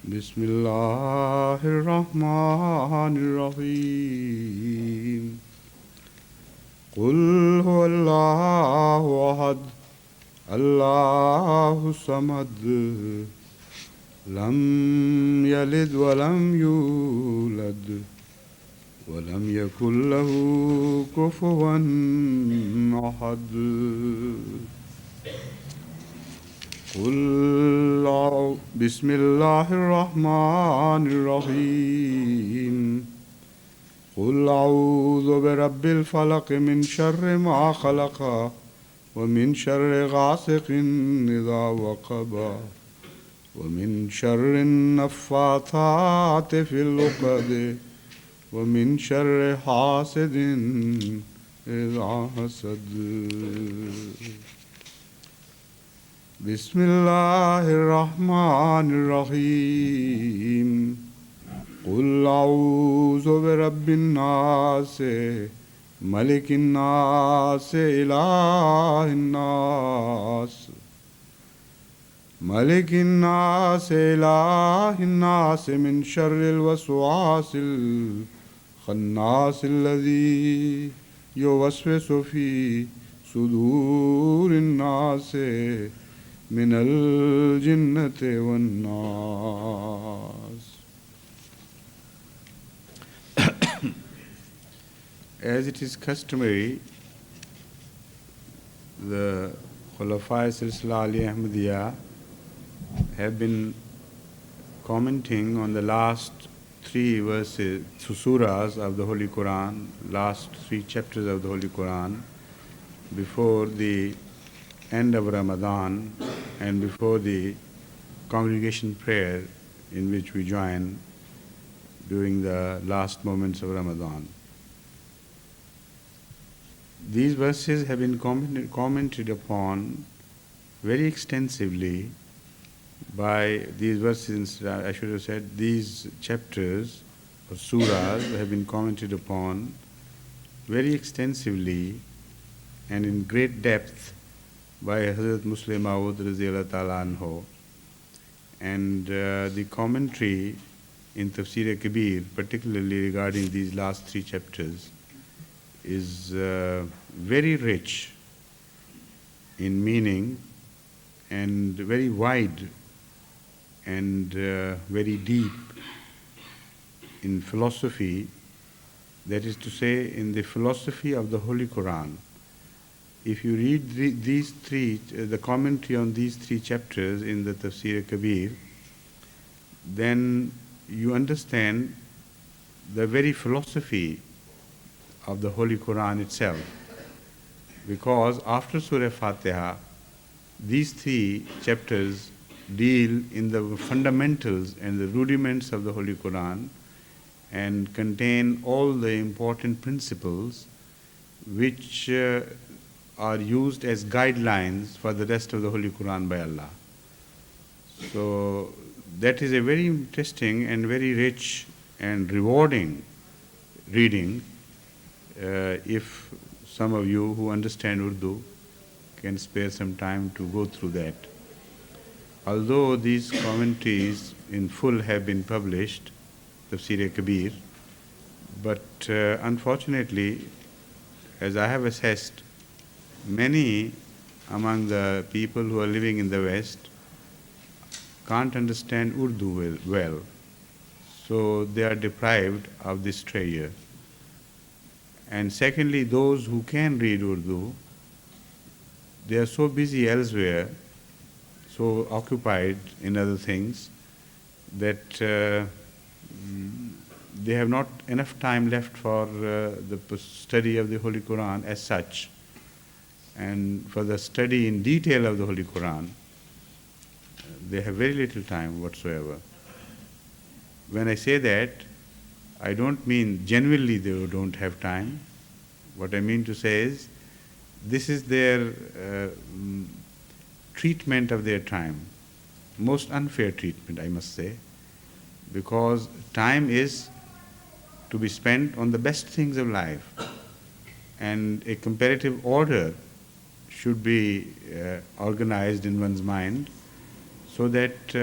Bismillahir Rahmanir Rahim. Qul huwallahu ahad, Allahu samad, lam yalid wa lam yulad, wa lam yakul lahu kufuwan ahad. قل بسم الله الرحمن الرحيم قل أعوذ برب الفلق من شر ما خلق ومن شر غاسق إذا وقب ومن شر النفاثات في العقد ومن شر حاسد إذا حسد بسم الله الرحمن الرحيم قل أعوذ برب الناس ملك الناس إله الناس ملك الناس إله الناس من شر الوسواس الخناس الذي يوسوس في صدور الناس من الجنة والناس. As it is customary, the Khulafai Silsila Ali Ahmadiyya have been commenting on the last three verses, surahs of the Holy Quran, last three chapters of the Holy Quran, before the end of Ramadan and before the congregation prayer in which we join during the last moments of Ramadan. These verses have been commented upon very extensively by these verses. I should have said these chapters or surahs have been commented upon very extensively and in great depth by Hazrat Muslim Maud Radhiyallahu Ta'ala Anhu. And the commentary in Tafsir Kabir, particularly regarding these last three chapters, is very rich in meaning and very wide and very deep in philosophy, that is to say, in the philosophy of the Holy Quran. If you read these three, the commentary on these three chapters in the Tafsir Kabir, then you understand the very philosophy of the Holy Quran itself. Because after Surah Fatiha, these three chapters deal in the fundamentals and the rudiments of the Holy Quran and contain all the important principles which are used as guidelines for the rest of the Holy Quran by Allah. So that is a very interesting and very rich and rewarding reading if some of you who understand Urdu can spare some time to go through that. Although these commentaries in full have been published, Tafsir Kabir, but unfortunately, as I have assessed, many among the people who are living in the West can't understand Urdu well, so they are deprived of this treasure. And secondly, those who can read Urdu, they are so busy elsewhere, so occupied in other things, that they have not enough time left for the study of the Holy Quran as such. And for the study in detail of the Holy Quran, they have very little time whatsoever. When I say that, I don't mean genuinely they don't have time. What I mean to say is, this is their treatment of their time. Most unfair treatment, I must say, because time is to be spent on the best things of life, and a comparative order should be organized in one's mind so that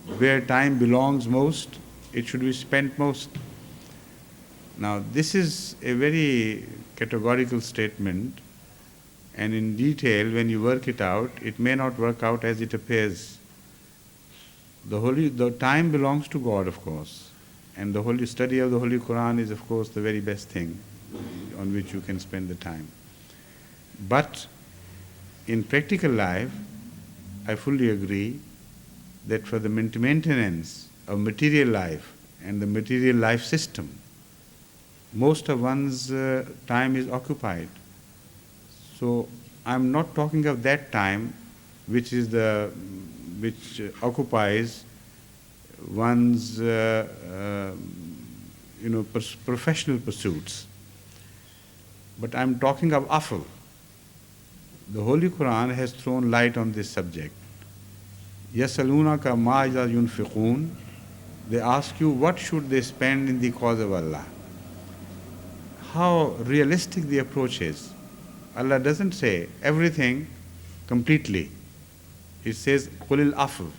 where time belongs most, it should be spent most. Now, this is a very categorical statement, and in detail, when you work it out, it may not work out as it appears. The time belongs to God, of course, and the holy study of the Holy Quran is, of course, the very best thing on which you can spend the time. But in practical life, I fully agree that for the maintenance of material life and the material life system, most of one's time is occupied. So I'm not talking of that time which occupies one's professional pursuits. But I'm talking of afl. The Holy Quran has thrown light on this subject. يَسَلُونَكَ مَاذَا يُنْفِقُونَ. They ask you what should they spend in the cause of Allah. How realistic the approach is. Allah doesn't say everything completely. It says, قُلِ الْأَفْوِ.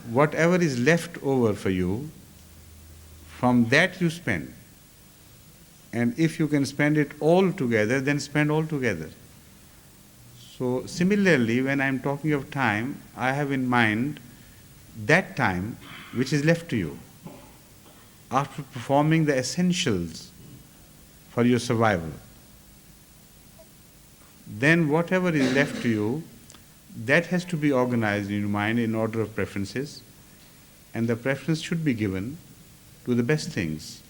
Whatever is left over for you, from that you spend. And if you can spend it all together, then spend all together. So similarly, when I'm talking of time, I have in mind that time which is left to you after performing the essentials for your survival. Then whatever is left to you, that has to be organized in your mind in order of preferences, and the preference should be given to the best things.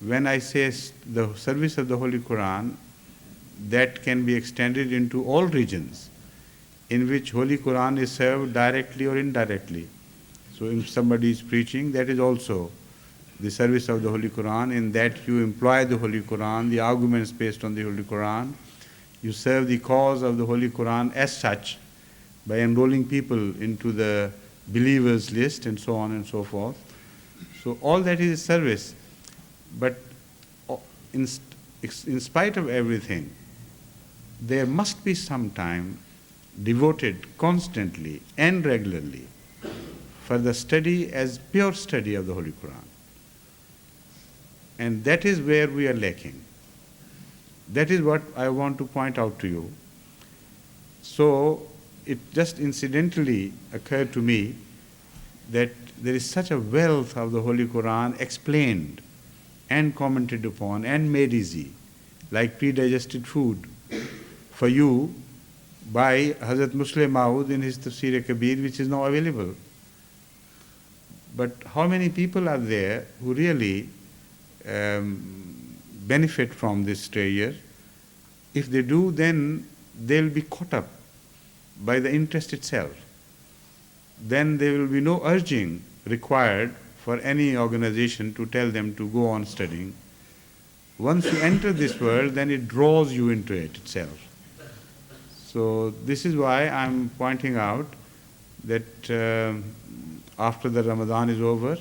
When I say the service of the Holy Quran, that can be extended into all regions in which Holy Quran is served directly or indirectly. So if somebody is preaching, that is also the service of the Holy Quran, in that you employ the Holy Quran, the arguments based on the Holy Quran. You serve the cause of the Holy Quran as such by enrolling people into the believers list and so on and so forth. So all that is service. But in spite of everything, there must be some time devoted constantly and regularly for the study as pure study of the Holy Quran. And that is where we are lacking. That is what I want to point out to you. So it just incidentally occurred to me that there is such a wealth of the Holy Quran explained and commented upon and made easy, like pre-digested food for you by Hazrat Muslim Maud in his Tafsir Kabir, which is now available. But how many people are there who really benefit from this treasure? If they do, then they'll be caught up by the interest itself. Then there will be no urging required for any organization to tell them to go on studying. Once you enter this world, then it draws you into it itself. So this is why I'm pointing out that after the Ramadan is over,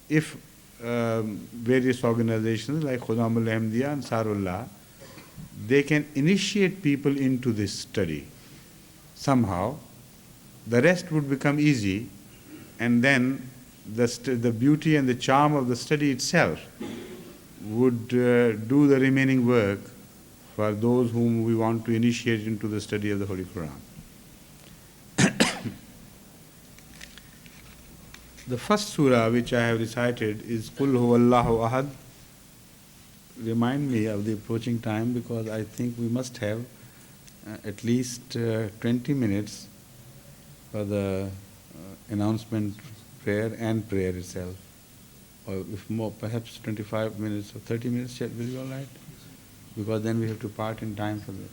if various organizations like Khudamul Ahmadiyya and Ansarullah, they can initiate people into this study somehow, the rest would become easy, and then the beauty and the charm of the study itself would do the remaining work for those whom we want to initiate into the study of the Holy Quran. The first surah which I have recited is Qul Huwallahu Ahad. Remind me of the approaching time, because I think we must have at least 20 minutes for the announcement prayer and prayer itself. Or if more, perhaps 25 minutes or 30 minutes will be all right? Because then we have to part in time for that.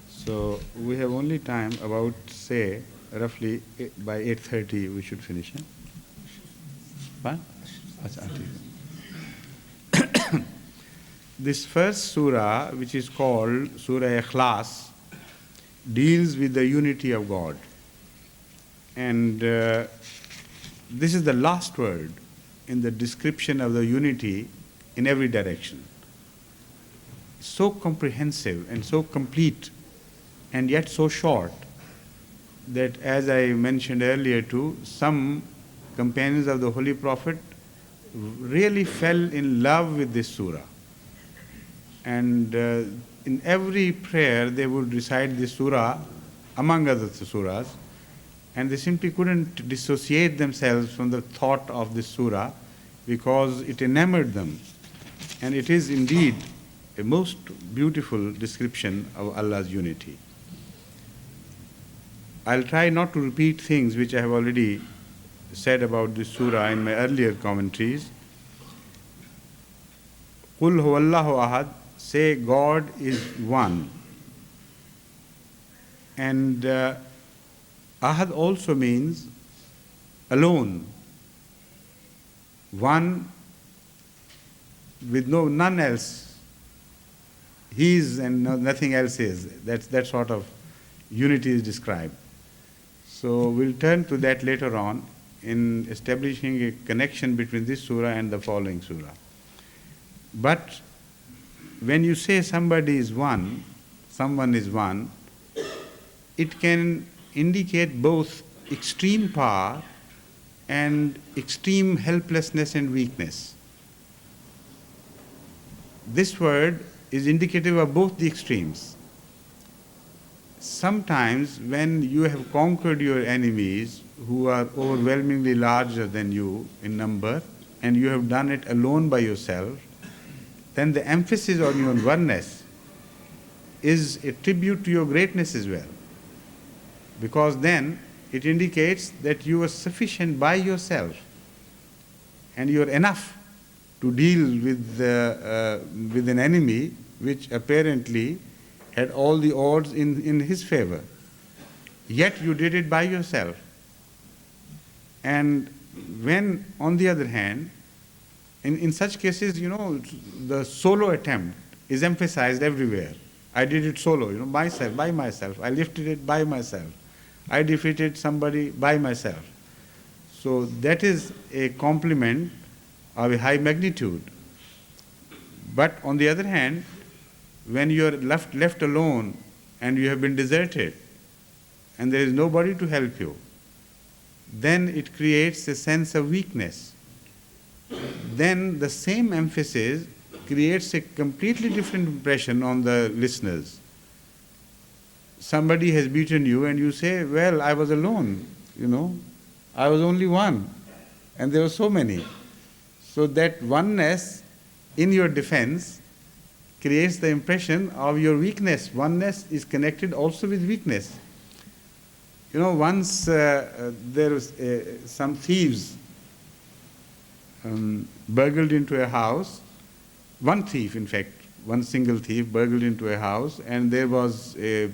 So we have only time about, say, roughly by 8:30 we should finish. Fine? This first surah, which is called Surah Ikhlas, deals with the unity of God. And this is the last word in the description of the unity in every direction. So comprehensive and so complete, and yet so short, that, as I mentioned earlier too, some companions of the Holy Prophet really fell in love with this surah. And in every prayer they would recite this surah among other surahs, and they simply couldn't dissociate themselves from the thought of this surah because it enamored them. And it is indeed a most beautiful description of Allah's unity. I'll try not to repeat things which I have already said about this surah in my earlier commentaries. Qul huwallahu ahad, say God is one. And ahad also means alone, one with none else. He is and nothing else is. That sort of unity is described. So we'll turn to that later on in establishing a connection between this surah and the following surah. But when you say somebody is one, someone is one, it can indicate both extreme power and extreme helplessness and weakness. This word is indicative of both the extremes. Sometimes when you have conquered your enemies who are overwhelmingly larger than you in number, and you have done it alone by yourself, then the emphasis on your oneness is a tribute to your greatness as well. Because then it indicates that you are sufficient by yourself and you are enough to deal with an enemy which apparently had all the odds in his favor. Yet you did it by yourself. And when, on the other hand, in such cases, the solo attempt is emphasized everywhere. I did it solo, myself, by myself. I lifted it by myself. I defeated somebody by myself. So that is a compliment of a high magnitude. But on the other hand, when you are left alone and you have been deserted and there is nobody to help you, then it creates a sense of weakness. Then the same emphasis creates a completely different impression on the listeners. Somebody has beaten you and you say, well, I was alone, I was only one, and there were so many. So that oneness in your defense creates the impression of your weakness. Oneness is connected also with weakness. Once there was some thieves burgled into a house. One thief, in fact, one single thief burgled into a house, and there was the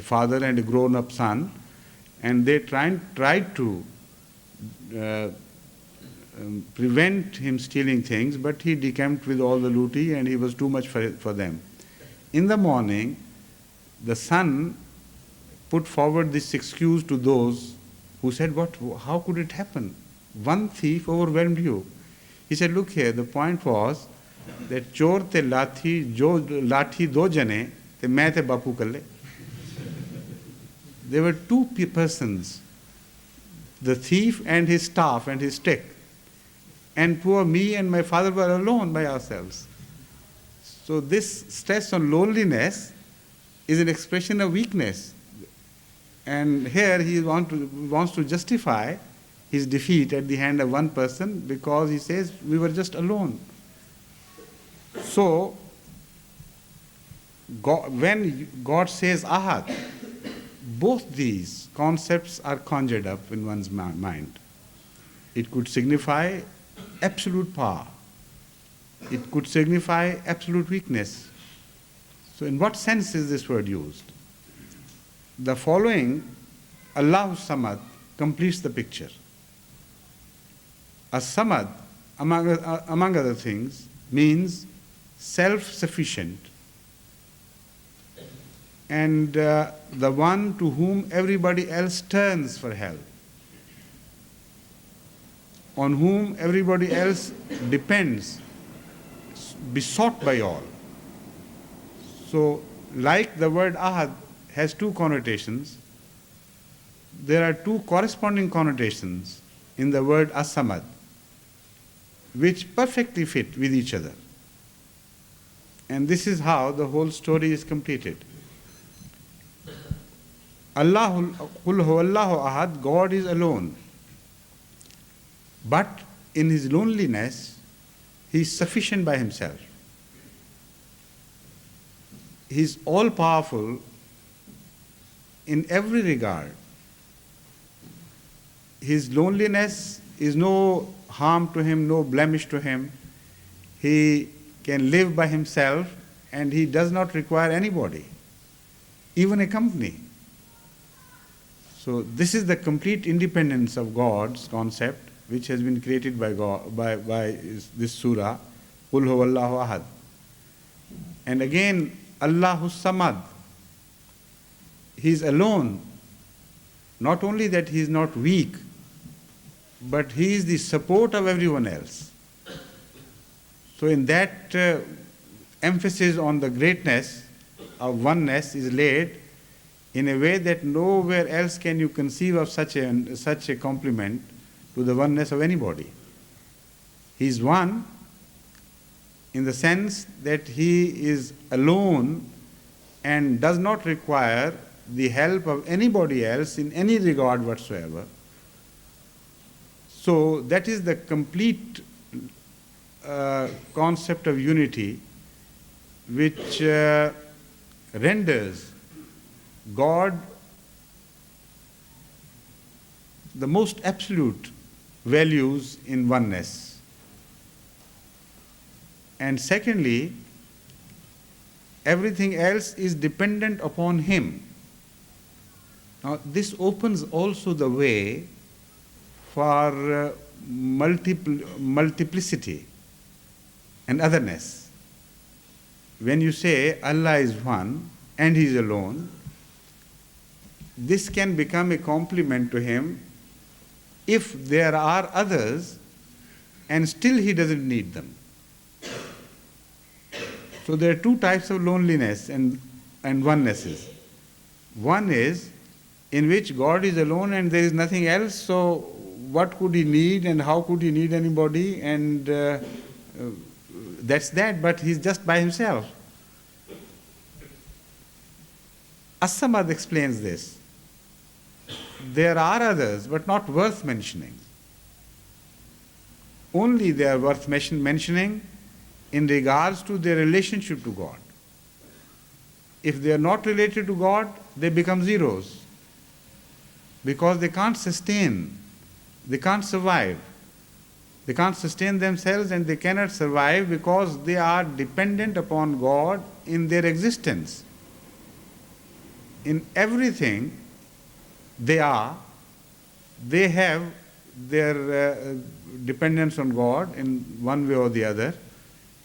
father and a grown-up son, and they tried to prevent him stealing things, but he decamped with all the looty and he was too much for them. In the morning, the son put forward this excuse to those who said, how could it happen? One thief overwhelmed you. He said, look here, the point was that chor te lathi do jane te main te bapu kalle. There were two persons, the thief and his staff and his stick. And poor me and my father were alone by ourselves. So this stress on loneliness is an expression of weakness. And here he wants to justify his defeat at the hand of one person because he says, we were just alone. So, when God says ahad, both these concepts are conjured up in one's mind. It could signify absolute power. It could signify absolute weakness. So in what sense is this word used? The following, Allahu Samad, completes the picture. As-Samad, among other things, means self-sufficient and the one to whom everybody else turns for help, on whom everybody else depends, besought by all. So, like the word ahad has two connotations. there are two corresponding connotations in the word as-samad, which perfectly fit with each other. And this is how the whole story is completed. Qul huwallahu ahad, God is alone. But in his loneliness, he is sufficient by himself. He is all-powerful in every regard. His loneliness is no harm to him, no blemish to him. He can live by himself and he does not require anybody, even a company. So this is the complete independence of God's concept, which has been created by God, by this surah, Qul huwallahu ahad. And again, Allahu Samad. He is alone. Not only that he is not weak, but he is the support of everyone else. So in that emphasis on the greatness of oneness is laid in a way that nowhere else can you conceive of such a compliment to the oneness of anybody. He is one in the sense that he is alone and does not require the help of anybody else in any regard whatsoever. So that is the complete concept of unity, which renders God the most absolute values in oneness. And secondly, everything else is dependent upon him. Now this opens also the way for multiplicity and otherness. When you say Allah is one and he is alone, this can become a compliment to him if there are others and still he doesn't need them. So there are two types of loneliness and onenesses. One is in which God is alone and there is nothing else, so what could he need and how could he need anybody, and that's that, but he's just by himself. As-Samad explains this. There are others, but not worth mentioning. Only they are worth mentioning in regards to their relationship to God. If they are not related to God, they become zeros, because they can't sustain, they can't survive. They can't sustain themselves and they cannot survive because they are dependent upon God in their existence. In everything they have their dependence on God in one way or the other.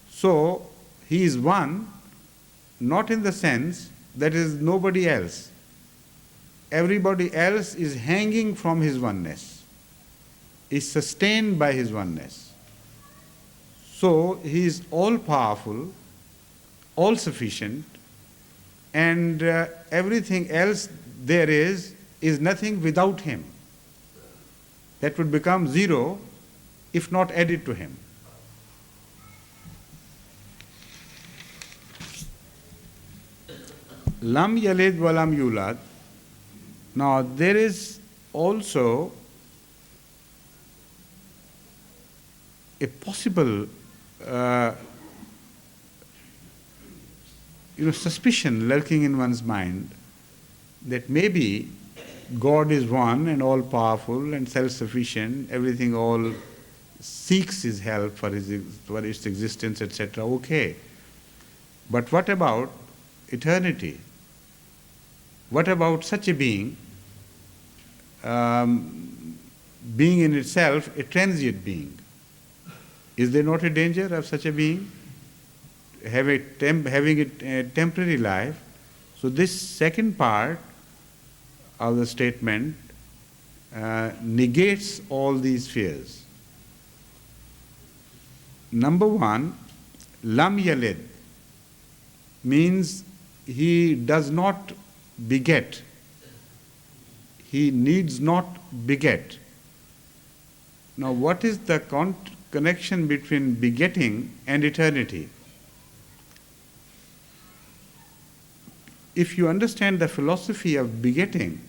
So he is one, not in the sense that is nobody else. Everybody else is hanging from his oneness, is sustained by his oneness. So he is all-powerful, all-sufficient, and everything else there is nothing without him. That would become zero if not added to him. Lam yalid wa lam yulad. Now there is also a possible suspicion lurking in one's mind that maybe God is one and all-powerful and self-sufficient, everything all seeks his help for its existence, etc. Okay. But what about eternity? What about such a being, being in itself a transient being? Is there not a danger of such a being having a temporary life? So this second part of the statement negates all these fears. Number one, lam yalid means he does not beget. he needs not beget. Now, what is the connection between begetting and eternity? If you understand the philosophy of begetting,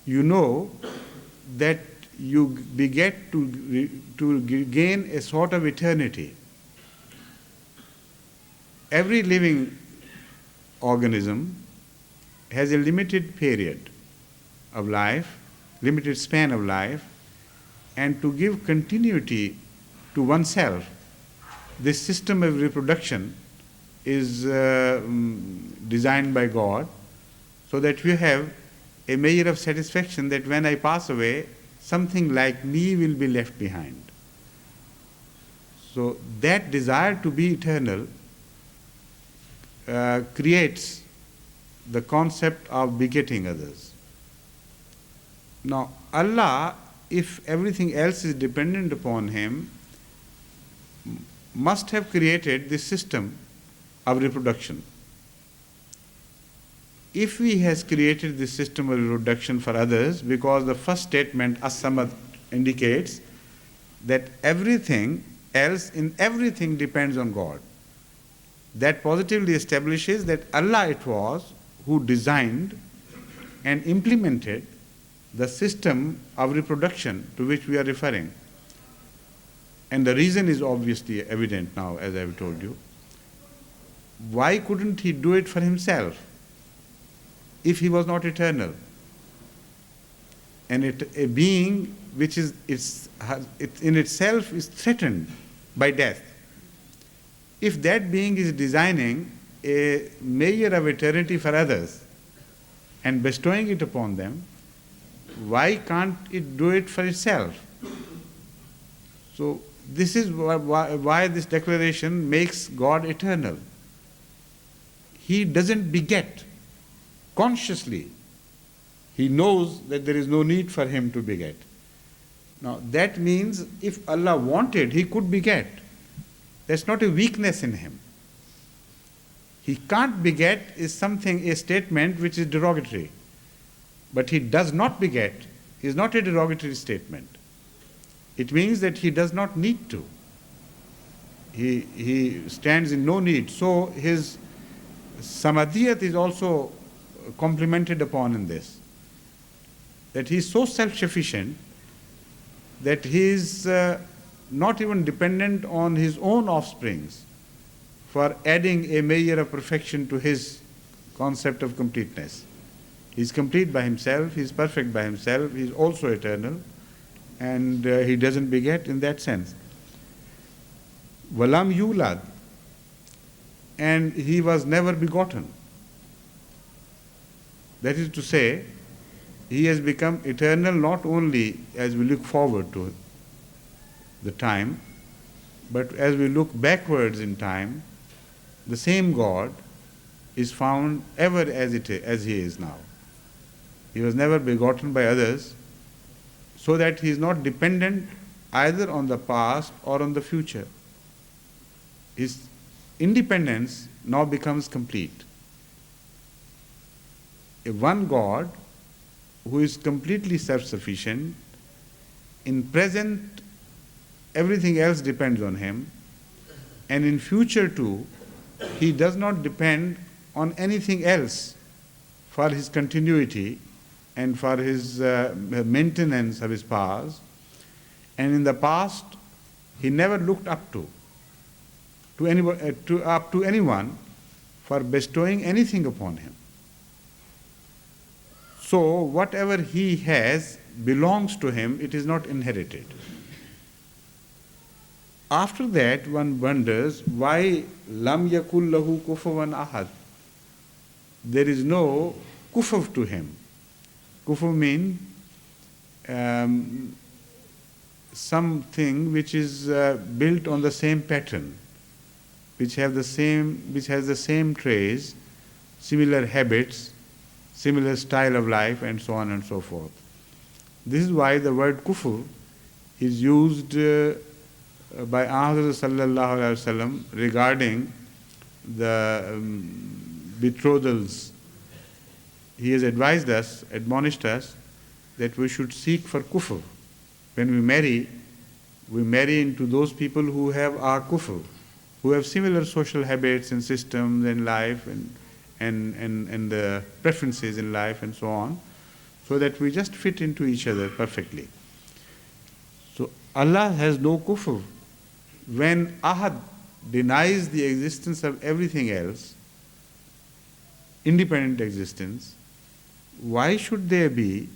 you know that you beget to gain a sort of eternity. Every living organism has a limited period of life, limited span of life, and to give continuity to oneself, this system of reproduction is designed by God so that we have a measure of satisfaction that when I pass away, something like me will be left behind. So that desire to be eternal creates the concept of begetting others. Now, Allah, if everything else is dependent upon Him, must have created this system of reproduction. If He has created this system of reproduction for others, because the first statement, As-Samad, indicates that everything else in everything depends on God. That positively establishes that Allah it was who designed and implemented the system of reproduction to which we are referring. And the reason is obviously evident now, as I have told you. Why couldn't He do it for Himself if He was not eternal? And a being which is in itself is threatened by death. If that being is designing a measure of eternity for others and bestowing it upon them, why can't it do it for itself? So this is why this declaration makes God eternal. He doesn't beget consciously. He knows that there is no need for Him to beget. Now that means if Allah wanted, He could beget. That's not a weakness in Him. He can't beget is a statement which is derogatory. But He does not beget is not a derogatory statement. It means that He does not need to. He stands in no need. So His samadiyat is also complimented upon in this. That He is so self-sufficient that He is not even dependent on His own offsprings for adding a measure of perfection to His concept of completeness. He is complete by Himself, He is perfect by Himself, He is also eternal, and He doesn't beget in that sense. Walam yulad, and He was never begotten. That is to say, He has become eternal not only as we look forward to the time, but as we look backwards in time, the same God is found ever as He is now. He was never begotten by others, so that He is not dependent either on the past or on the future. His independence now becomes complete. A one God who is completely self-sufficient, in present everything else depends on Him, and in future too, He does not depend on anything else for His continuity and for His maintenance of His powers. And in the past, He never looked up to anyone for bestowing anything upon Him. So whatever He has belongs to Him, it is not inherited. After that, one wonders why lam yakul lahu kufuwan ahad. There is no kufuv to Him. Kufuv means something which is built on the same pattern, which has the same traits, similar habits, similar style of life, and so on and so forth. This is why the word kufuv is used by Ahmad sallallahu alaihi wasallam regarding the betrothals. He has admonished us that we should seek for kufr. When we marry into those people who have our kufr, who have similar social habits and systems in life and preferences in life and so on, so that we just fit into each other perfectly. So Allah has no kufr. When Ahad denies the existence of everything else, independent existence, why should there be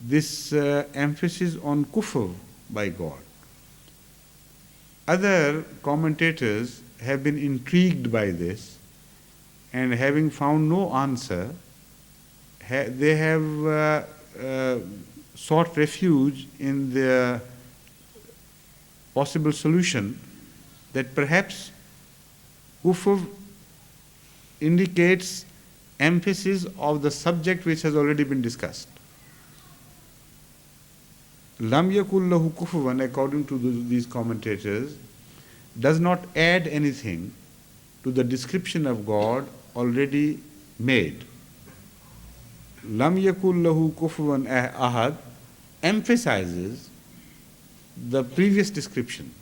this emphasis on kufr by God? Other commentators have been intrigued by this, and having found no answer, they have sought refuge in the possible solution that perhaps kufr indicates emphasis of the subject which has already been discussed. Lam yakul lahu kufuwan, according to these commentators, does not add anything to the description of God already made. Lam yakul lahu kufuwan ahad emphasizes the previous description,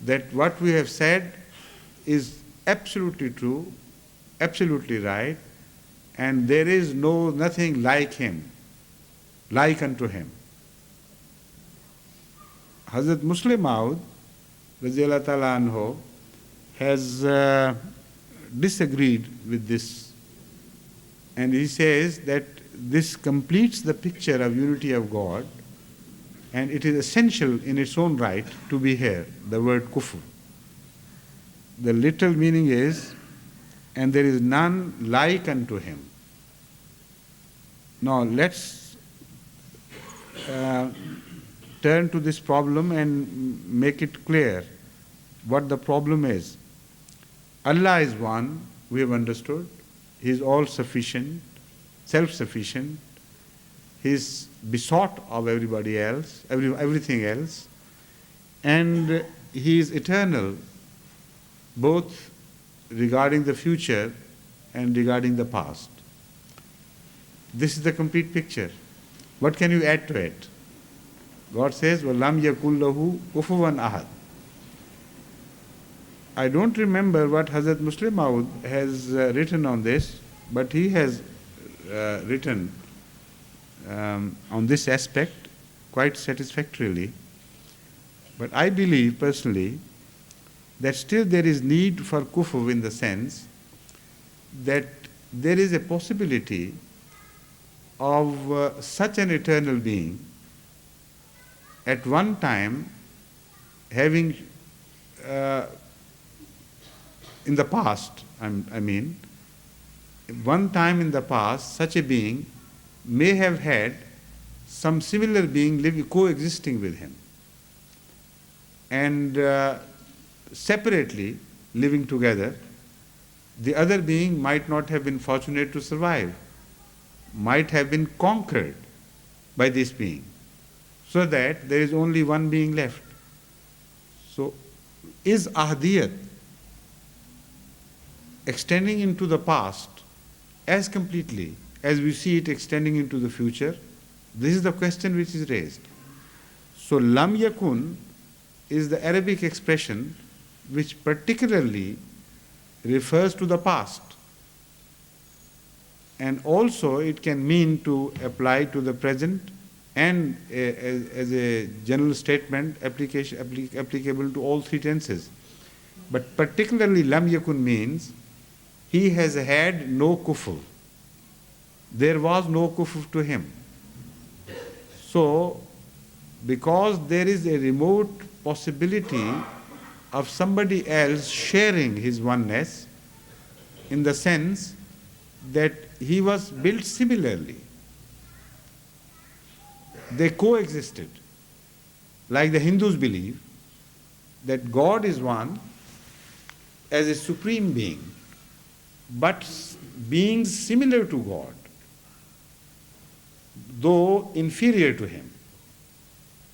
that what we have said is absolutely true, absolutely right, and there is nothing like him, like unto him. Hazrat Muslim Maud Radiyallahu Ta'ala Anhu has disagreed with this, and he says that this completes the picture of unity of God, and it is essential in its own right to be here, the word kufr. The literal meaning is, and there is none like unto him. Now let's turn to this problem and make it clear what the problem is. Allah is one, we have understood. He is all sufficient, self-sufficient. He is besought of everybody else, everything else, and He is eternal, both regarding the future and regarding the past. This is the complete picture. What can you add to it? God says, وَلَمْ يَكُنْ لَهُ كُفُوًا أَحَدٌ. I don't remember what Hazrat Muslim Maud has written on this, but he has written on this aspect quite satisfactorily. But I believe personally that still there is need for kufr, in the sense that there is a possibility of such an eternal being at one time having, in the past, one time in the past, such a being may have had some similar being coexisting with him, and separately living together. The other being might not have been fortunate to survive, might have been conquered by this being, so that there is only one being left. So, is Ahdiyat extending into the past as completely as we see it extending into the future? This is the question which is raised. So, Lam Yakun is the Arabic expression which particularly refers to the past, and also it can mean to apply to the present, and as a general statement applicable to all three tenses. But particularly Lam Yakun means he has had no kufr. There was no kufr to him. So, because there is a remote possibility of somebody else sharing his oneness, in the sense that he was built similarly, they coexisted. Like the Hindus believe that God is one as a supreme being, but beings similar to God, though inferior to him,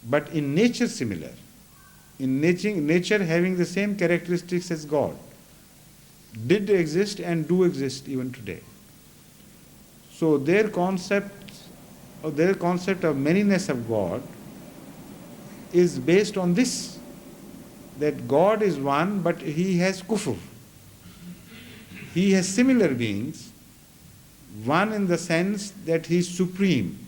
but in nature similar, in nature having the same characteristics as God, did exist and do exist even today. So their concept or their concept of manyness of God is based on this, that God is one, but he has kufr. He has similar beings, one in the sense that he is supreme,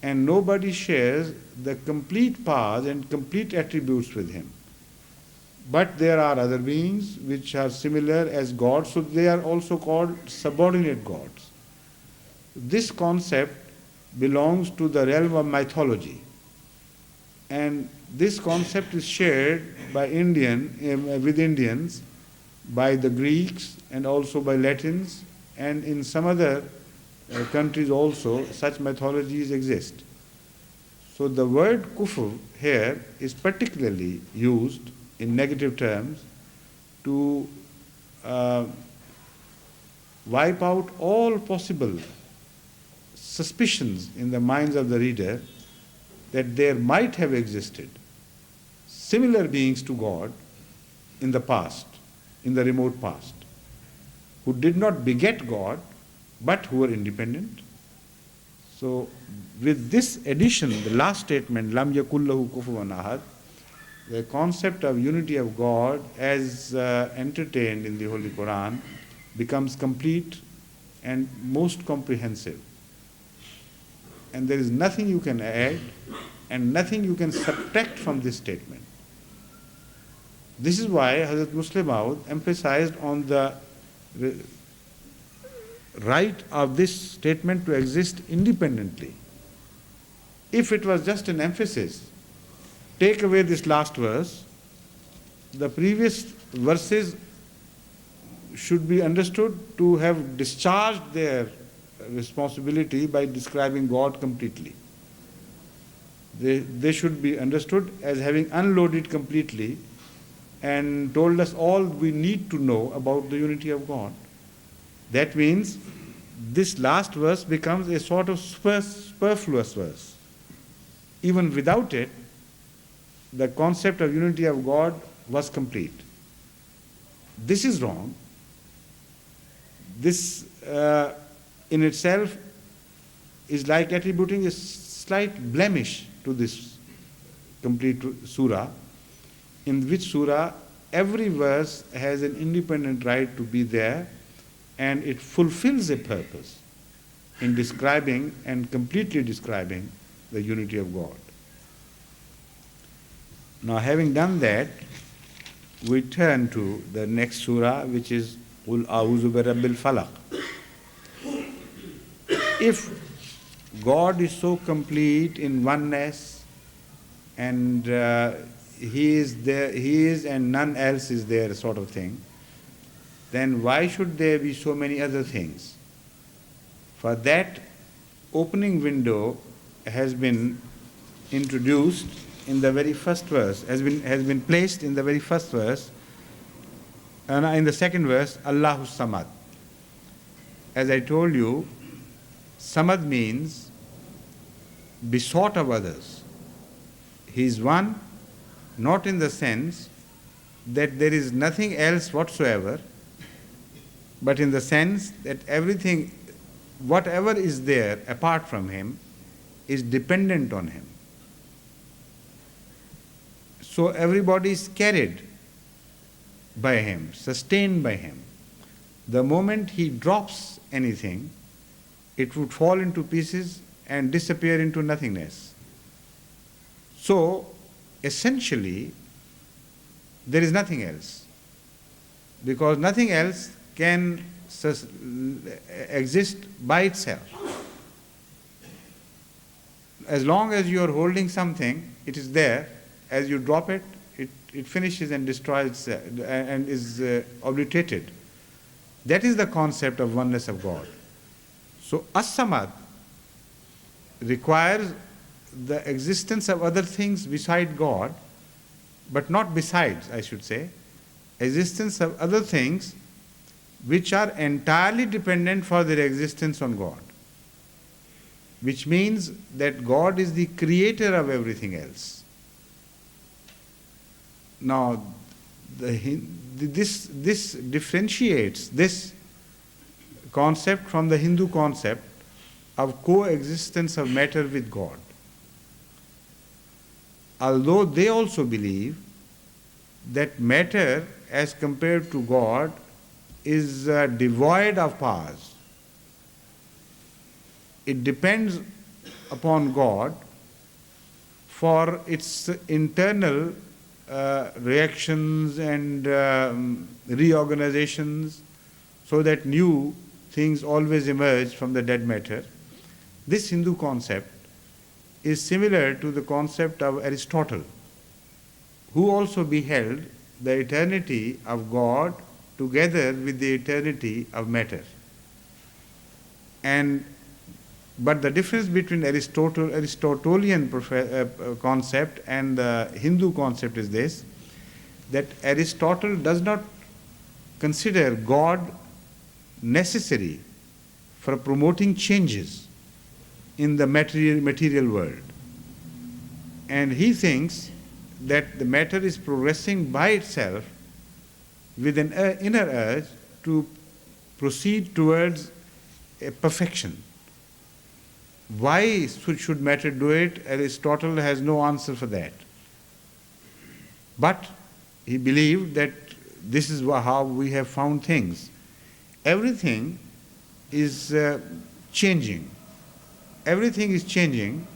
and nobody shares the complete powers and complete attributes with him. But there are other beings which are similar as gods, so they are also called subordinate gods. This concept belongs to the realm of mythology, and this concept is shared by with Indians, by the Greeks, and also by Latins, and in some other countries also such mythologies exist. So the word kufr here is particularly used in negative terms to wipe out all possible suspicions in the minds of the reader that there might have existed similar beings to God in the past, in the remote past, who did not beget God, but who were independent. So with this addition, the last statement, Lam yakullahu kufuwan ahad, the concept of unity of God as entertained in the Holy Quran becomes complete and most comprehensive. And there is nothing you can add and nothing you can subtract from this statement. This is why Hazrat Muslim Maud emphasized on the right of this statement to exist independently. If it was just an emphasis, take away this last verse, the previous verses should be understood to have discharged their responsibility by describing God completely. They should be understood as having unloaded completely and told us all we need to know about the unity of God. That means this last verse becomes a sort of superfluous verse. Even without it, the concept of unity of God was complete. This is wrong. This in itself is like attributing a slight blemish to this complete surah, in which surah every verse has an independent right to be there, and it fulfills a purpose in describing and completely describing the unity of God. Now, having done that, we turn to the next surah, which is Qul A'udhu bi Rabbil Falaq. If God is so complete in oneness, and He is there, He is and none else is there, sort of thing, then why should there be so many other things? For that, opening window has been introduced in the very first verse, has been placed in the very first verse, and in the second verse, Allahu Samad. As I told you, Samad means besought of others. He is one, not in the sense that there is nothing else whatsoever, but in the sense that everything, whatever is there apart from him, is dependent on him. So everybody is carried by him, sustained by him. The moment he drops anything, it would fall into pieces and disappear into nothingness. So essentially, there is nothing else, because nothing else can exist by itself. As long as you are holding something, it is there. As you drop it, it finishes and destroys and is obliterated. That is the concept of oneness of God. So As-Samad requires the existence of other things beside God, but not besides, I should say, existence of other things which are entirely dependent for their existence on God, which means that God is the creator of everything else. Now, this differentiates this concept from the Hindu concept of coexistence of matter with God. Although they also believe that matter as compared to God is devoid of powers. It depends upon God for its internal reactions and reorganizations, so that new things always emerge from the dead matter. This Hindu concept is similar to the concept of Aristotle, who also beheld the eternity of God together with the eternity of matter. But the difference between Aristotelian concept and the Hindu concept is this, that Aristotle does not consider God necessary for promoting changes in the material world. And he thinks that the matter is progressing by itself with an inner urge to proceed towards a perfection. Why should matter do it? Aristotle has no answer for that. But he believed that this is how we have found things. Everything is changing. Everything is changing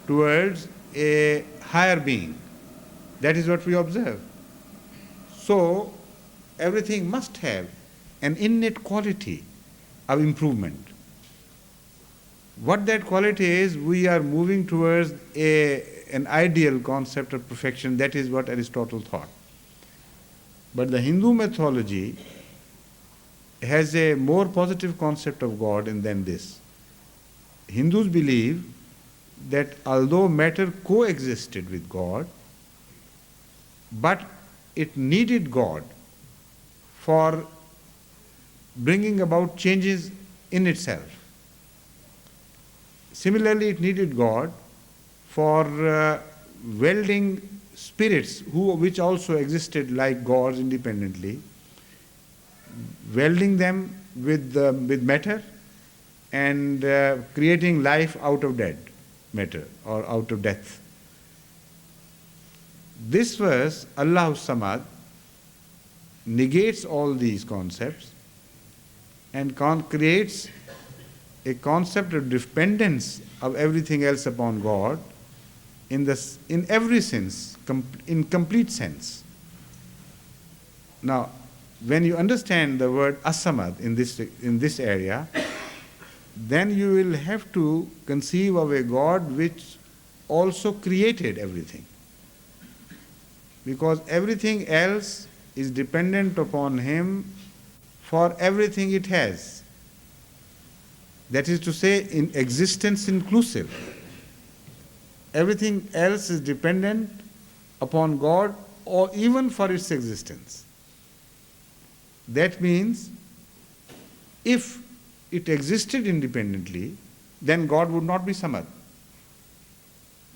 towards a higher being. That is what we observe. So, everything must have an innate quality of improvement. What that quality is, we are moving towards an ideal concept of perfection. That is what Aristotle thought. But the Hindu mythology has a more positive concept of God than this. Hindus believe that although matter coexisted with God, but it needed God for bringing about changes in itself. Similarly, it needed God for welding spirits which also existed like gods independently, welding them with matter and creating life out of dead matter or out of death. This verse, Allahu Samad, negates all these concepts and creates a concept of dependence of everything else upon God in every sense, in complete sense. Now, when you understand the word asamad in this area, then you will have to conceive of a God which also created everything. Because everything else is dependent upon Him for everything it has. That is to say, in existence inclusive. Everything else is dependent upon God or even for its existence. That means if it existed independently, then God would not be Samad.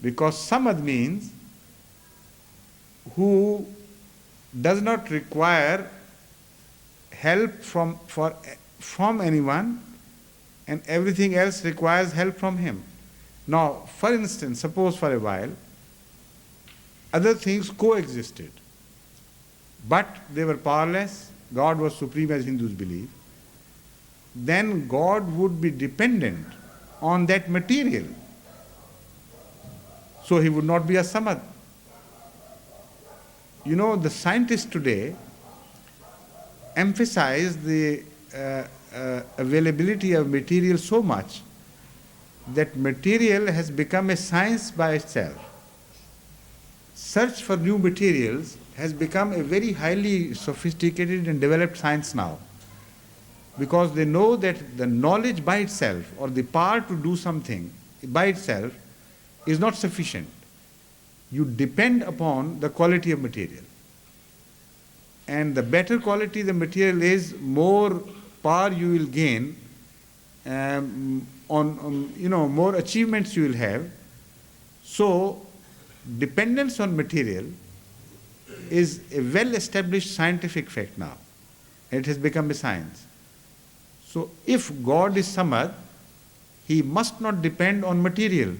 Because Samad means who does not require help from anyone, and everything else requires help from him. Now, for instance, suppose for a while, other things coexisted, but they were powerless, God was supreme as Hindus believe, then God would be dependent on that material. So He would not be a Samad. You know, the scientists today emphasize the availability of material so much that material has become a science by itself. Search for new materials has become a very highly sophisticated and developed science now, because they know that the knowledge by itself or the power to do something by itself is not sufficient. You depend upon the quality of material. And the better quality the material is, more power you will gain, more achievements you will have. So, dependence on material is a well-established scientific fact now. It has become a science. So, if God is Samad, he must not depend on material.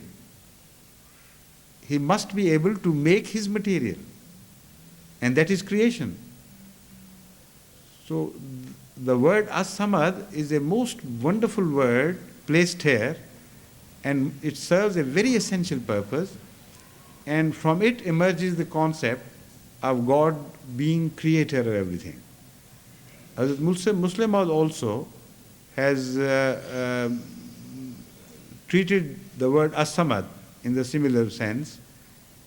He must be able to make his material. And that is creation. So the word as-samad is a most wonderful word placed here, and it serves a very essential purpose, and from it emerges the concept of God being creator of everything. Hazrat Muslim also has treated the word as-samad in the similar sense,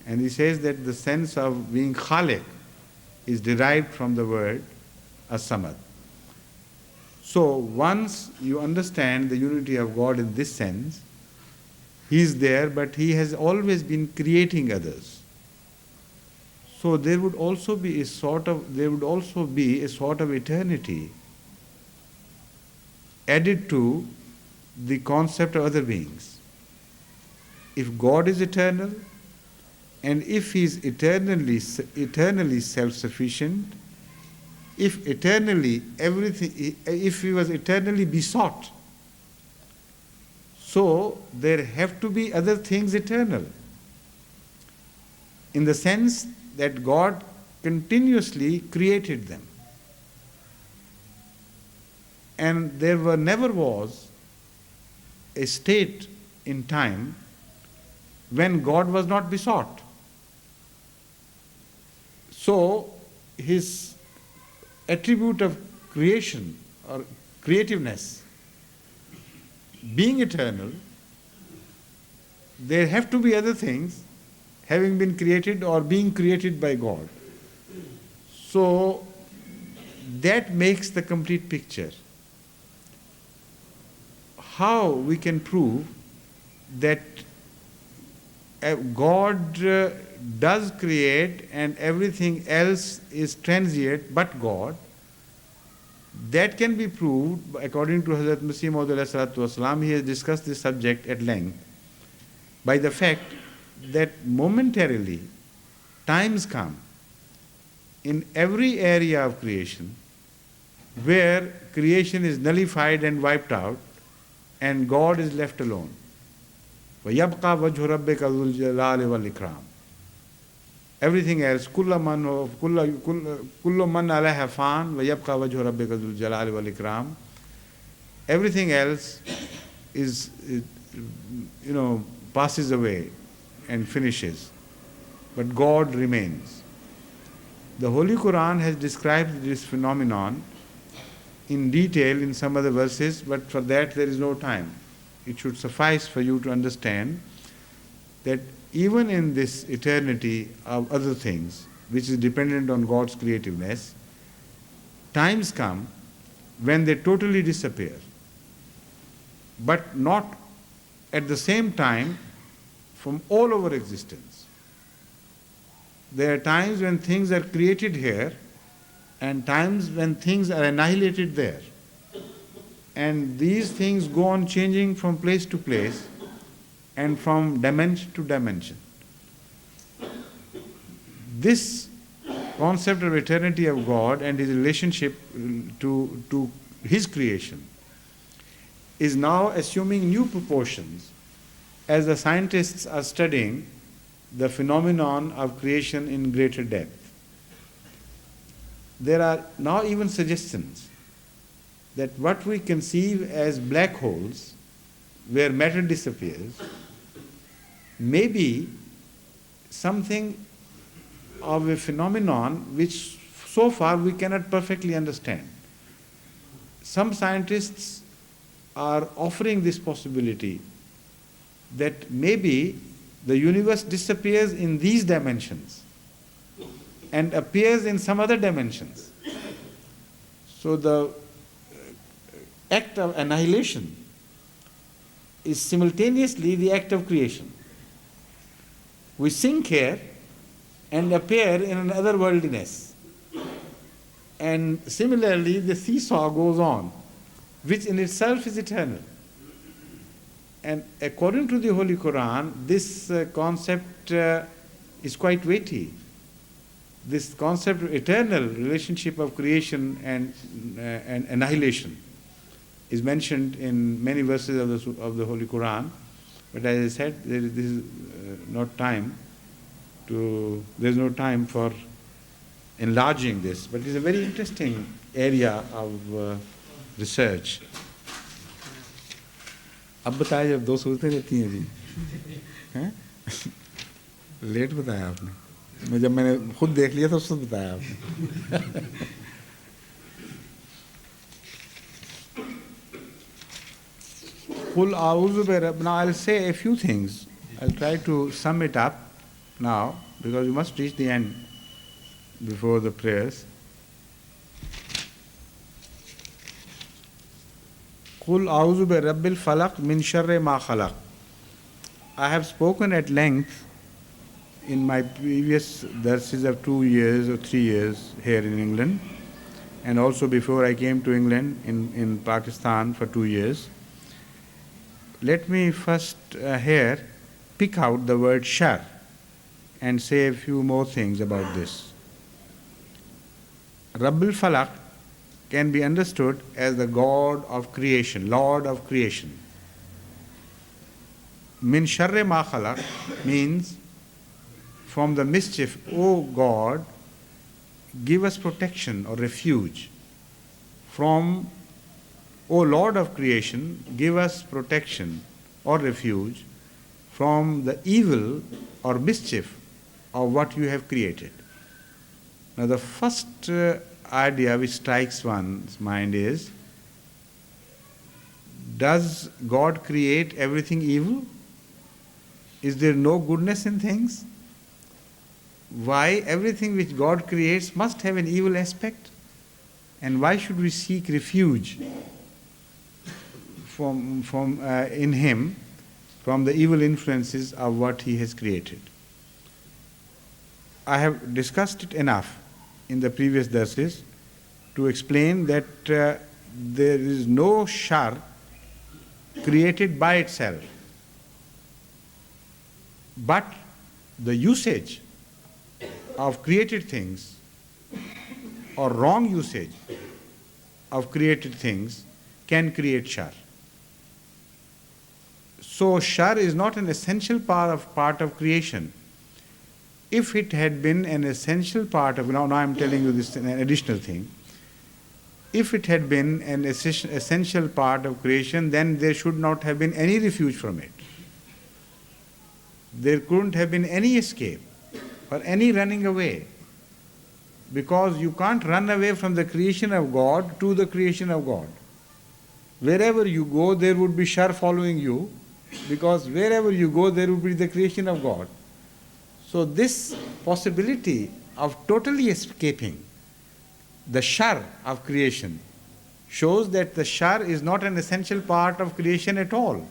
and he says that the sense of being khaliq is derived from the word as-samad. So once you understand the unity of God in this sense, he is there, but he has always been creating others. So there would also be a sort of eternity added to the concept of other beings. If God is eternal, and if he is eternally self-sufficient, if he was eternally besought, so there have to be other things eternal, in the sense that God continuously created them. And there never was a state in time when God was not besought. So his attribute of creation or creativeness being eternal, there have to be other things having been created or being created by God. So that makes the complete picture. How we can prove that God does create and everything else is transient but God, that can be proved according to Hazrat Masih Maud alayhi salatu wasalam. He has discussed this subject at length by the fact that momentarily times come in every area of creation where creation is nullified and wiped out and God is left alone. وَيَبْقَى وَجْهُ رَبِّكَ ذُو الْجَلَالِ وَالْإِكْرَامِ. Everything else, كُلُّ مَنْ عَلَيْهَا فَانٍ وَيَبْقَى وَجْهُ رَبِّكَ ذُو الْجَلَالِ وَالْإِكْرَامِ. Everything else is, passes away and finishes, but God remains. The Holy Quran has described this phenomenon in detail in some other verses, but for that there is no time. It should suffice for you to understand that even in this eternity of other things, which is dependent on God's creativeness, times come when they totally disappear, but not at the same time from all over existence. There are times when things are created here and times when things are annihilated there. And these things go on changing from place to place and from dimension to dimension. This concept of eternity of God and his relationship to his creation is now assuming new proportions as the scientists are studying the phenomenon of creation in greater depth. There are now even suggestions that what we conceive as black holes, where matter disappears, may be something of a phenomenon which so far we cannot perfectly understand. Some scientists are offering this possibility that maybe the universe disappears in these dimensions and appears in some other dimensions. So the act of annihilation is simultaneously the act of creation. We sink here and appear in another worldliness. And similarly, the seesaw goes on, which in itself is eternal. And according to the Holy Quran, this concept is quite weighty. This concept of eternal relationship of creation and annihilation is mentioned in many verses of the Holy Quran. But as I said, this is not time there's no time for enlarging this. But it's a very interesting area of research. अब बताया जब दो सूरतें रहती हैं जी हैं late बताया आपने जब मैंने खुद देख लिया तो उससे बताया आपने Qul a'udhu bi rabb. Now I'll say a few things. I'll try to sum it up now because we must reach the end before the prayers. Qul a'udhu bi rabbil falaq min sharri ma khalaq. I have spoken at length in my previous darses of 2 years or 3 years here in England, and also before I came to England in Pakistan for 2 years. Let me first here pick out the word shar and say a few more things about this. Rabbil Falaq can be understood as the God of creation, Lord of creation. Min sharri ma khalaq means from the mischief, O God, give us protection or refuge. From, O Lord of creation, give us protection or refuge from the evil or mischief of what you have created. Now the first idea which strikes one's mind is, does God create everything evil? Is there no goodness in things? Why everything which God creates must have an evil aspect? And why should we seek refuge in Him from the evil influences of what He has created? I have discussed it enough in the previous darses to explain that there is no shar created by itself, but the usage of created things or wrong usage of created things can create shar. So shar is not an essential part of creation. If it had been an essential part of, now I'm telling you this an additional thing, if it had been an essential part of creation, then there should not have been any refuge from it. There couldn't have been any escape or any running away, because you can't run away from the creation of God to the creation of God. Wherever you go, there would be shar following you, because wherever you go, there would be the creation of God. So this possibility of totally escaping the shar of creation shows that the shar is not an essential part of creation at all.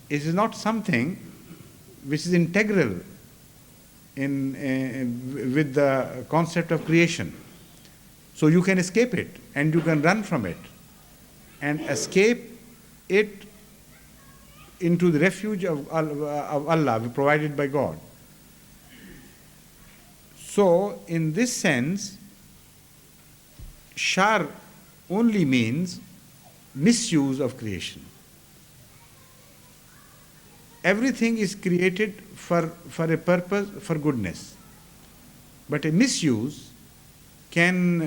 It is not something which is integral with the concept of creation. So you can escape it and you can run from it and escape it into the refuge of Allah provided by God. So in this sense, shar only means misuse of creation. Everything is created for a purpose, for goodness. But a misuse can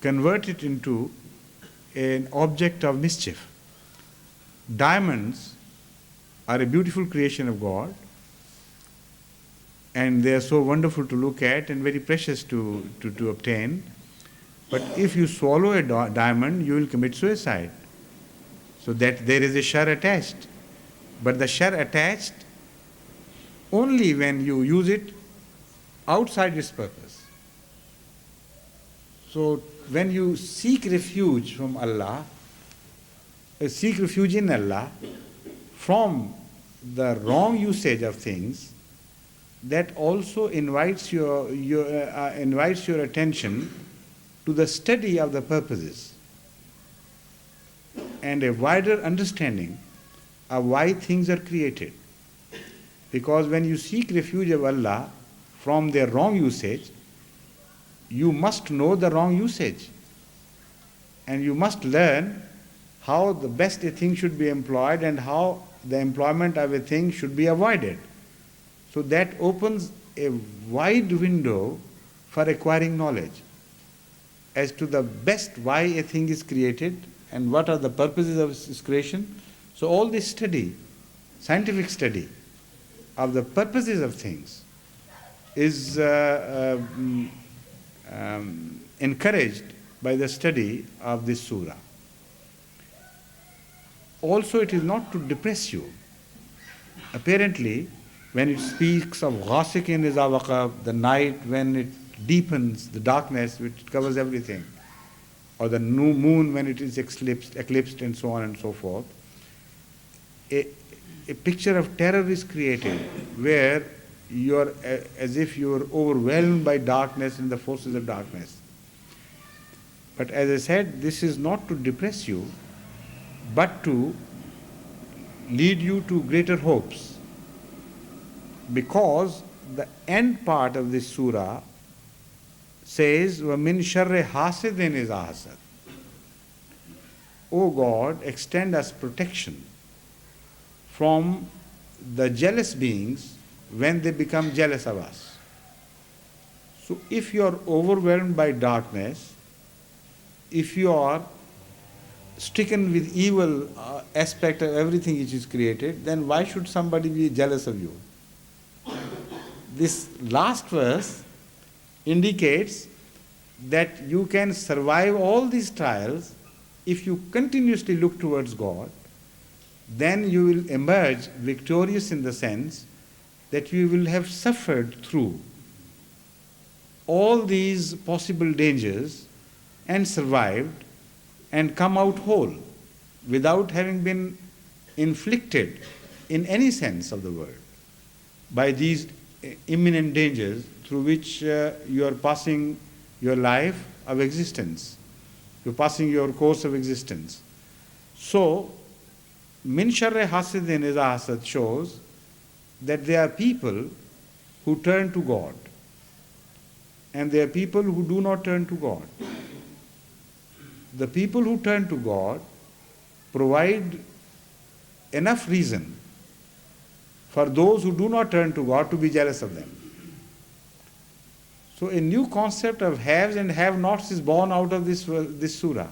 convert it into an object of mischief. Diamonds are a beautiful creation of God, and they are so wonderful to look at and very precious to obtain. But if you swallow a diamond, you will commit suicide. So that there is a shar attached. But the shar attached only when you use it outside its purpose. So when you seek refuge from Allah, seek refuge in Allah from the wrong usage of things, that also invites your attention to the study of the purposes and a wider understanding of why things are created. Because when you seek refuge of Allah from their wrong usage, you must know the wrong usage. And you must learn how the best a thing should be employed and how the employment of a thing should be avoided. So that opens a wide window for acquiring knowledge as to the best why a thing is created and what are the purposes of its creation. So all this study, scientific study of the purposes of things is encouraged by the study of this surah. Also, it is not to depress you. Apparently, when it speaks of ghasikin iza waqab, the night when it deepens, the darkness which covers everything, or the new moon when it is eclipsed and so on and so forth, a picture of terror is created where you are as if you are overwhelmed by darkness and the forces of darkness. But as I said, this is not to depress you, but to lead you to greater hopes. Because the end part of this surah says, وَمِن شَرِّ حَاسِدٍ إِذَا حَسَدَ. O God, extend us protection from the jealous beings when they become jealous of us. So if you are overwhelmed by darkness, if you are stricken with evil aspect of everything which is created, then why should somebody be jealous of you? This last verse indicates that you can survive all these trials if you continuously look towards God. Then you will emerge victorious in the sense that you will have suffered through all these possible dangers and survived and come out whole without having been inflicted in any sense of the word by these imminent dangers through which you are passing your life of existence. You're passing your course of existence. So, min sharri hasidin iza hasad shows that there are people who turn to God and there are people who do not turn to God. The people who turn to God provide enough reason for those who do not turn to God to be jealous of them. So a new concept of haves and have-nots is born out of this surah.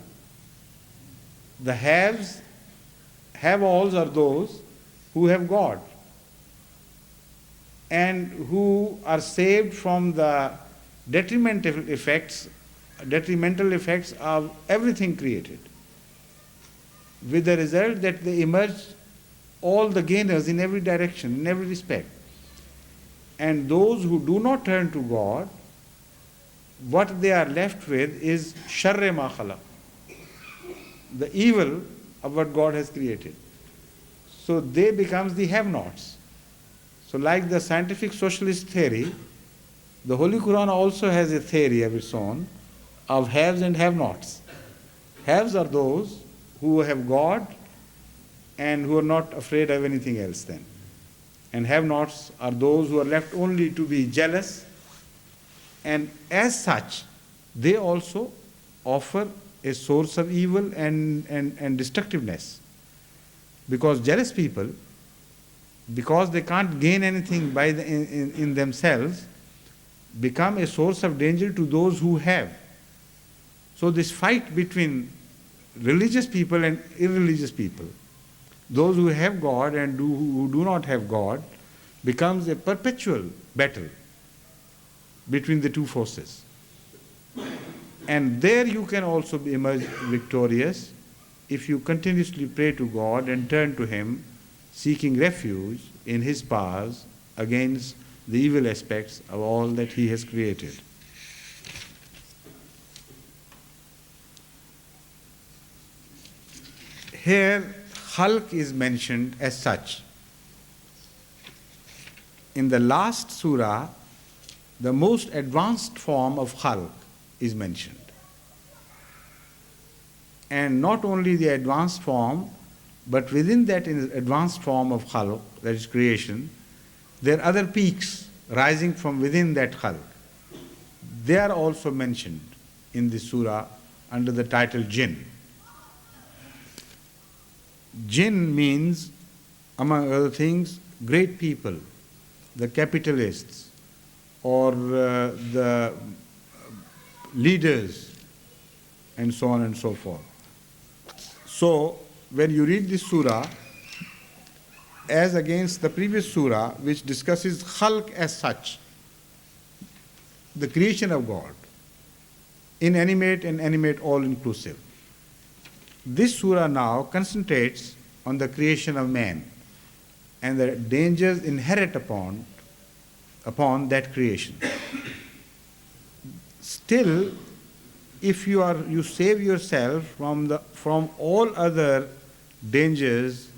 The haves, have-alls are those who have God and who are saved from the detrimental effects of everything created, with the result that they emerge all the gainers in every direction, in every respect. And those who do not turn to God, what they are left with is sharre ma khalaq, the evil of what God has created. So they become the have-nots. So like the scientific socialist theory, the Holy Quran also has a theory of its own of haves and have-nots. Haves are those who have God and who are not afraid of anything else then. And have-nots are those who are left only to be jealous, and as such, they also offer a source of evil and destructiveness. Because jealous people, because they can't gain anything by in themselves, become a source of danger to those who have. So this fight between religious people and irreligious people, those who have God and who do not have God, becomes a perpetual battle between the two forces. And there you can also emerge victorious if you continuously pray to God and turn to Him, seeking refuge in His powers against the evil aspects of all that He has created. Here, khalq is mentioned as such. In the last surah, the most advanced form of khalq is mentioned. And not only the advanced form, but within that advanced form of khalq, that is creation, there are other peaks rising from within that khalq. they are also mentioned in this surah under the title Jinn. Jinn means, among other things, great people, the capitalists, or the leaders, and so on and so forth. So, when you read this surah, as against the previous surah, which discusses khalq as such, the creation of God, inanimate and animate, all inclusive. This surah now concentrates on the creation of man and the dangers inherent upon that creation. Still, if you save yourself from all other dangers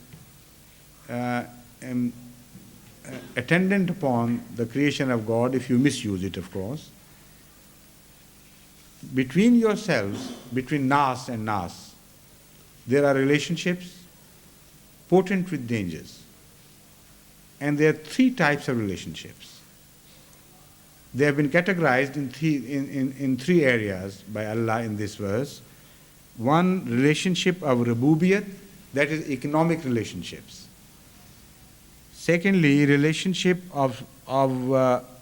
attendant upon the creation of God, if you misuse it, of course, between yourselves, between nas and nas, there are relationships potent with dangers. And there are three types of relationships. They have been categorized in three areas by Allah in this verse. One, relationship of rububiyat, that is economic relationships. Secondly, relationship of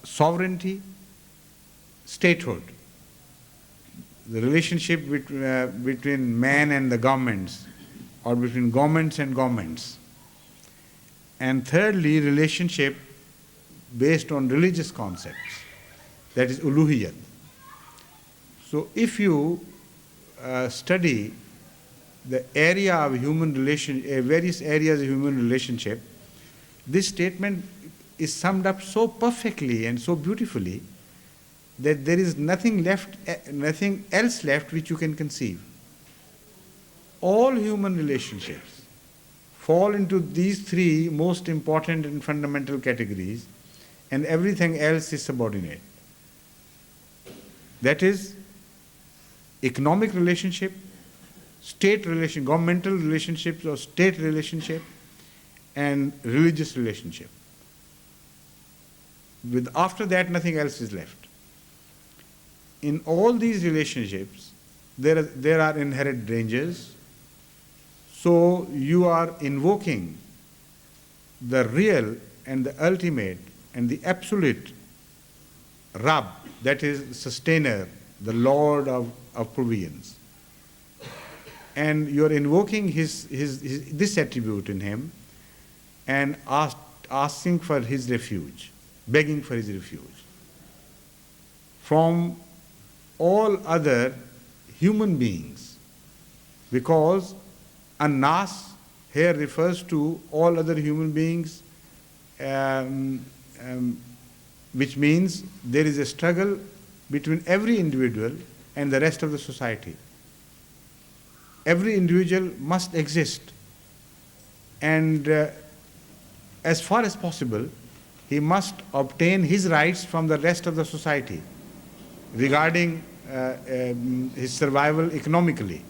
sovereignty, statehood. The relationship between man and the governments, or between governments and governments. And thirdly, relationship based on religious concepts, that is uluhiyat. So if you study the area of human various areas of human relationship, this statement is summed up so perfectly and so beautifully that there is nothing else left which you can conceive. All human relationships fall into these three most important and fundamental categories, and everything else is subordinate. That is economic relationship, governmental relationships or state relationship, and religious relationship. After that, nothing else is left. In all these relationships, there are inherent dangers. So you are invoking the real and the ultimate and the absolute Rabb, that is sustainer, the Lord of provisions. And you are invoking this attribute in him and asking for his refuge, begging for his refuge from all other human beings, because An-Nas here refers to all other human beings, which means there is a struggle between every individual and the rest of the society. Every individual must exist, and as far as possible, he must obtain his rights from the rest of the society regarding his survival economically.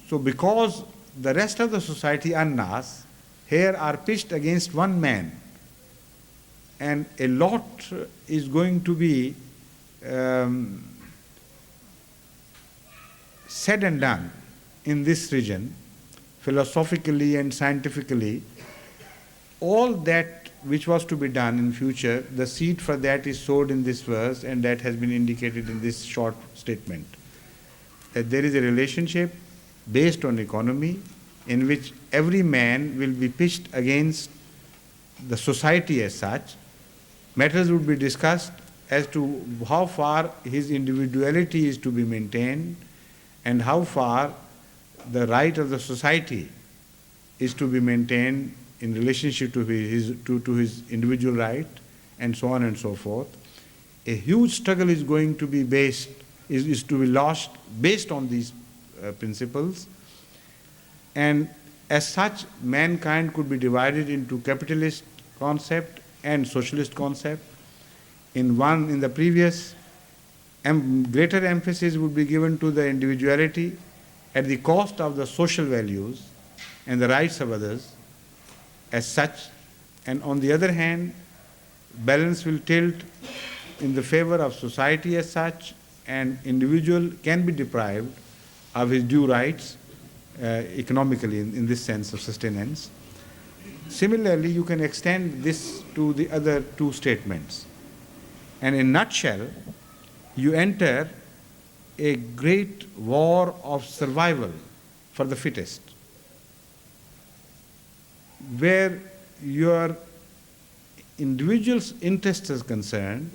So because the rest of the society, An-Nas, here are pitched against one man, and a lot is going to be said and done in this region, philosophically and scientifically. All that which was to be done in future, the seed for that is sowed in this verse, and that has been indicated in this short statement. That there is a relationship based on economy in which every man will be pitched against the society as such. Matters would be discussed as to how far his individuality is to be maintained and how far the right of the society is to be maintained in relationship to his individual right, and so on and so forth. A huge struggle is going to be is to be launched based on these principles, and as such, mankind could be divided into capitalist concept and socialist concept. In the previous, greater emphasis would be given to the individuality at the cost of the social values and the rights of others as such, and on the other hand, balance will tilt in the favor of society as such, and individual can be deprived of his due rights economically in this sense of sustenance. Similarly, you can extend this to the other two statements. And in a nutshell, you enter a great war of survival for the fittest, where your individual's interest is concerned.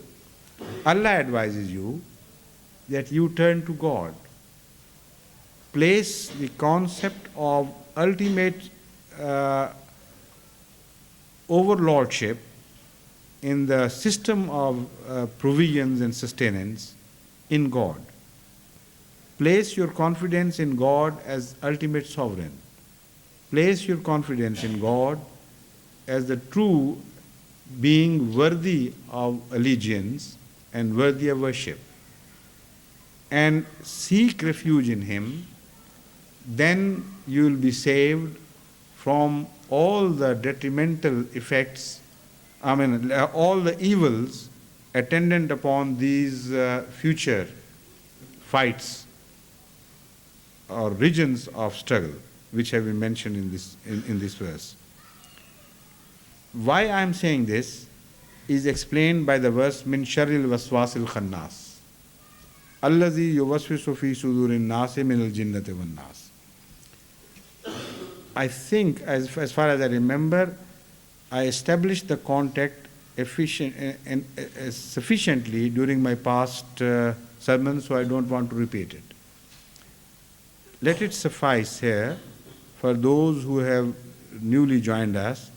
Allah advises you that you turn to God. Place the concept of ultimate overlordship in the system of provisions and sustenance in God. Place your confidence in God as ultimate sovereign. Place your confidence in God as the true being worthy of allegiance and worthy of worship. And seek refuge in Him, then you will be saved from all the detrimental effects, all the evils attendant upon these future fights or regions of struggle, which have been mentioned in this verse. Why I am saying this is explained by the verse, min sharril waswasil khannas, allazi yuwaswisu fi sudurin nasi min al jinnati wan nas. I think, as far as I remember, I established the contact sufficiently during my past sermons, so I don't want to repeat it. Let it suffice here for those who have newly joined us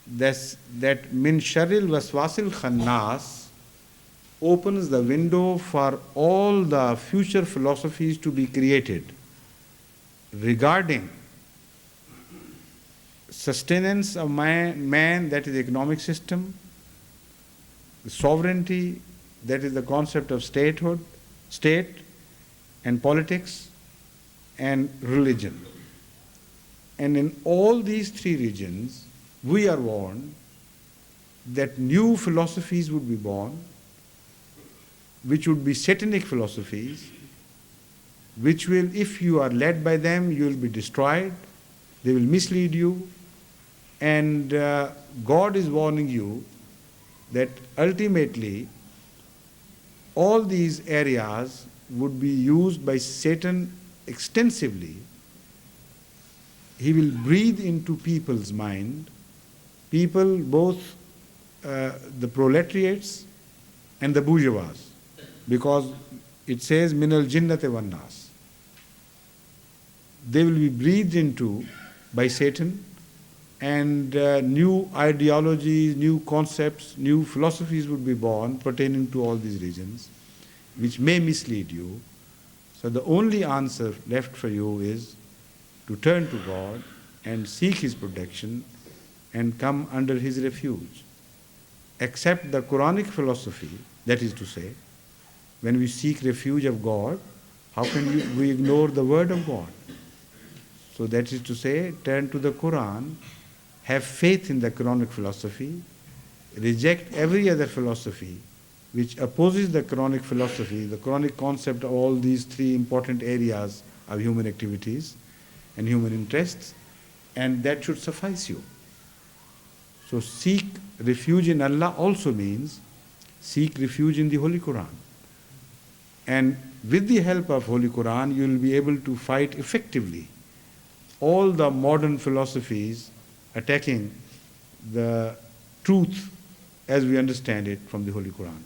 that min sharril waswasil khannas opens the window for all the future philosophies to be created regarding sustenance of man, that is the economic system, the sovereignty, that is the concept of statehood, state, and politics, and religion. And in all these three regions, we are warned that new philosophies would be born, which would be satanic philosophies, which will, if you are led by them, you will be destroyed, they will mislead you, and God is warning you that ultimately all these areas would be used by Satan extensively. He will breathe into people's mind, people, both the proletariats and the bourgeois, because it says minal jinnati wan nas. They will be breathed into by Satan, and new ideologies, new concepts, new philosophies would be born pertaining to all these regions, which may mislead you. So the only answer left for you is to turn to God and seek His protection and come under His refuge. Accept the Quranic philosophy, that is to say, when we seek refuge of God, how can we ignore the word of God? So that is to say, turn to the Quran, have faith in the Quranic philosophy, reject every other philosophy which opposes the Quranic philosophy, the Quranic concept of all these three important areas of human activities and human interests, and that should suffice you. So seek refuge in Allah also means seek refuge in the Holy Quran. And with the help of Holy Quran, you will be able to fight effectively all the modern philosophies attacking the truth as we understand it from the Holy Quran.